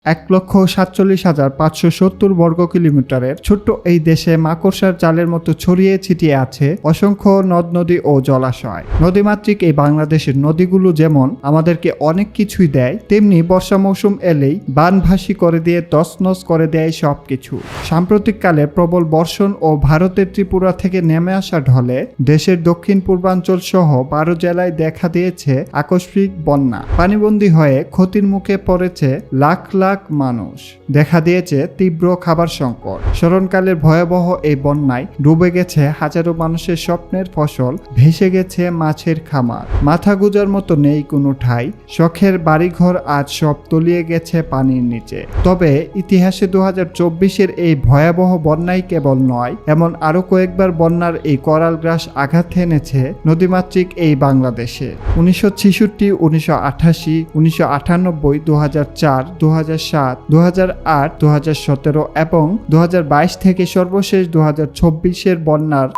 ১,৪৭,৫৭০ বর্গ কিলোমিটারের ছোট্ট এই দেশে মাকড়সার জালের মতো ছড়িয়ে ছিটিয়ে আছে অসংখ্য নদ নদী ও জলাশয়। নদীমাতৃক এই বাংলাদেশের নদীগুলো যেমন আমাদেরকে অনেক কিছুই দেয়, তেমনি বর্ষা মৌসুম এলেই বানভাসী করে দিয়ে তছনছ করে দেয় সবকিছু। সাম্প্রতিককালে প্রবল বর্ষণ ও ভারতের ত্রিপুরা থেকে নেমে আসা ঢলে দেশের দক্ষিণ পূর্বাঞ্চল সহ ১২ জেলায় দেখা দিয়েছে আকস্মিক বন্যা। পানিবন্দী হয়ে ক্ষতির মুখে পড়েছে লাখ লাখ মানুষ। দেখা দিয়েছে তীব্র খাবার সংকট। স্মরণকালের ভয়াবহ এই বন্যায় ডুবে গেছে হাজারো মানুষের স্বপ্নের ফসল, ভেসে গেছে মাছের খামার। মাথা গুজার মতো নেই কোনো ঠাঁই, শখের বাড়িঘর আজ সব তলিয়ে গেছে পানির নিচে। তবে ইতিহাসে ২০২৪-এর এই ভয়াবহ বন্যাই কেবল নয়, এমন আরো কয়েকবার বন্যার এই করাল গ্রাস আঘাত এনেছে নদীমাতৃক এই বাংলাদেশে। ১৯৬৬, ১৯৮৮, ১৯৯৮, ২০০৪, ২০০৭, ২০০৮, ২০১৭ এবং ২০২২ থেকে সর্বশেষ ২০২৪-এর বন্যার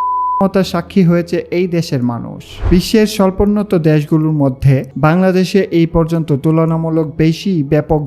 সাক্ষী হয়েছে এই দেশের মানুষ। বিশ্বের স্বল্পোন্নত দেশগুলোর মধ্যে বাংলাদেশে এই পর্যন্ত তুলনামূলক বেশি ব্যাপক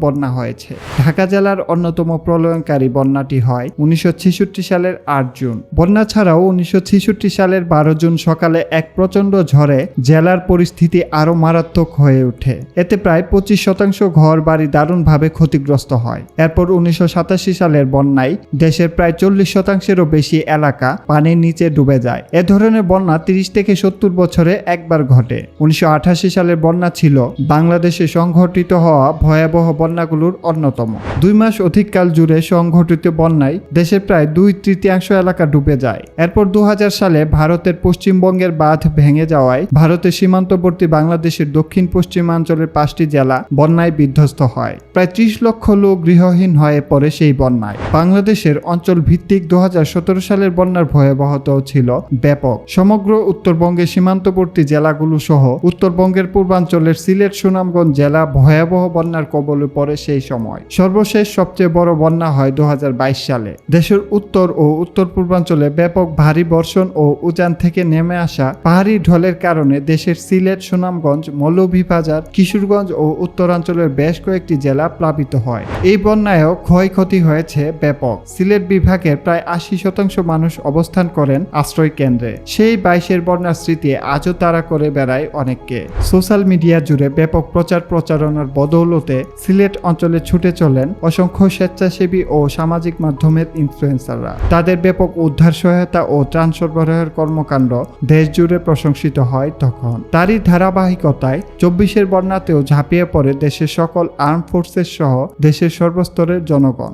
বন্যা হয়েছে। ঢাকা জেলার অন্যতম প্রলয়ঙ্কারী বন্যাটি হয় ১৯৬৬ সালের ৮ জুন। বন্যা ছাড়াও ১৯৬৬ সালের ১২ জুন সকালে এক প্রচণ্ড ঝড়ে জেলার পরিস্থিতি আরও মারাত্মক হয়ে ওঠে। এতে প্রায় ২৫% ঘর বাড়ি দারুণভাবে ক্ষতিগ্রস্ত হয়। এরপর ১৯৮৭ সালের বন্যায় দেশের প্রায় ৪০%-এরও বেশি এলাকা পানির নিচে ডুবে যায়। এ ধরনের বন্যা ৩০ থেকে ৭০ বছরে একবার ঘটে। ১৯৮৮ সালের বন্যা ছিল বাংলাদেশে সংঘটিত হওয়া ভয়াবহ বন্যাগুলোর অন্যতম। ২ মাস অধিককাল জুড়ে সংঘটিত বন্যায় দেশের প্রায় ২/৩ এলাকা ডুবে যায়। এরপর ২০০০ সালে ভারতের পশ্চিমবঙ্গের বাঁধ ভেঙে যাওয়ায় ভারতের সীমান্তবর্তী বাংলাদেশের দক্ষিণ পশ্চিমাঞ্চলের ৫টি জেলা বন্যায় বিধ্বস্ত হয়। প্রায় ৩০ লক্ষ লোক গৃহহীন হয়ে পড়ে সেই বন্যায়। বাংলাদেশের অঞ্চল ভিত্তিক ২০১৭ সালের বন্যার ভয়াবহতাও ছিল ব্যাপক। সমগ্র উত্তরবঙ্গের সীমান্তবর্তী জেলাগুলো সহ উত্তরবঙ্গের পূর্বাঞ্চলের সিলেট, সুনামগঞ্জ জেলা ভয়াবহ বন্যার কবলে পড়ে সেই সময়। সর্বশেষ সবচেয়ে বড় বন্যা হয় ২০২২ সালে। দেশের উত্তর ও উত্তর পূর্বাঞ্চলে ব্যাপক ভারী বর্ষণ ও উজান থেকে নেমে আসা পাহাড়ি ঢলের কারণে দেশের সিলেট, সুনামগঞ্জ, মৌলভীবাজার, কিশোরগঞ্জ ও উত্তরাঞ্চলের বেশ কয়েকটি জেলা প্লাবিত হয়। এই বন্যায়ও ক্ষয়ক্ষতি হয়েছে ব্যাপক। সিলেট বিভাগের প্রায় ৮০% মানুষ অবস্থান করেন আশ্রয় কেন্দ্রে। সেই ২২-এর বন্যার স্মৃতি আজও তাড়া করে বেড়ায় অনেককে। সোশ্যাল মিডিয়া জুড়ে ব্যাপক প্রচার প্রচারণার বদৌলতে সিলেট অঞ্চলে ছুটে চলেন অসংখ্য স্বেচ্ছাসেবী ও সামাজিক মাধ্যমের ইনফ্লুয়েন্সাররা। তাদের ব্যাপক উদ্ধার সহায়তা ও ত্রাণ সরবরাহের কর্মকাণ্ড দেশ জুড়ে প্রশংসিত হয় তখন। তারই ধারাবাহিকতায় ২৪-এর বন্যাতেও ঝাঁপিয়ে পড়ে দেশের সকল আর্ম ফোর্সেস সহ দেশের সর্বস্তরের জনগণ।